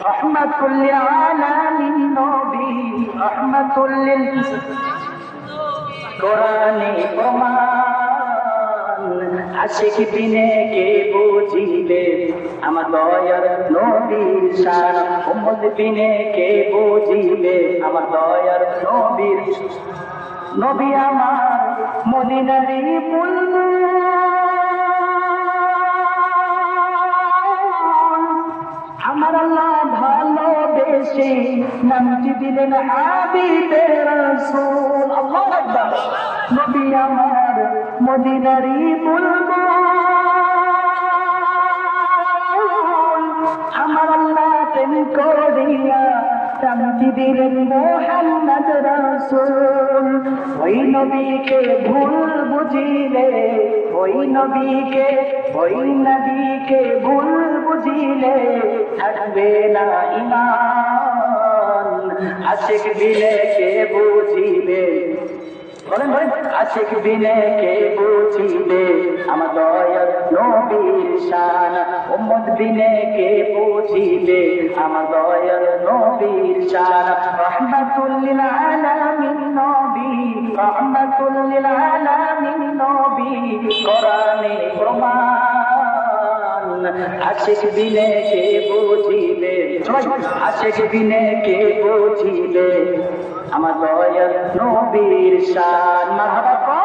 রহমাতুল লিল আলামিন নবী, রহমাতুল লিল কোরআনে প্রমাণ, আশিক বিনে কে বুঝিবে আমার দয়ার নবীর শান, উম্মত বিনে কে বুঝিবে আমার দয়ার নবীর। নবী আমার মদিনারই বুলবুল, আমার আল্লাহ ভালোবেসে নামটি দিলেন হাবিবে রাসূল। আল্লাহু আকবার। নবী আমার মদিনারই বুলবুল, আমার আল্লাহ প্রেম করিয়া নামটি দিলেন মুহাম্মদ রাসূল। ওই নবীকে ভুল বুঝিলে, ওই নবীকে ভুল বুঝিলে থাকবে না ঈমান। আশিক বিনে কে বুঝিবে, বলেন বলেন, আশিক বিনে কে বুঝিবে আমার দয়ার নবীর শান, উম্মত বিনে কে বুঝিবে আমার দয়ার নবীর শান। রহমাতুল লিল আলামিন নবী, রহমাতুল লিল আলামিন নবী, কোরআনে প্রমাণ, আশিক বিনে কে বুঝিবে, আশিক বিনে কে বুঝিবে আমার দয়ার নবীর শান। মারহাবা।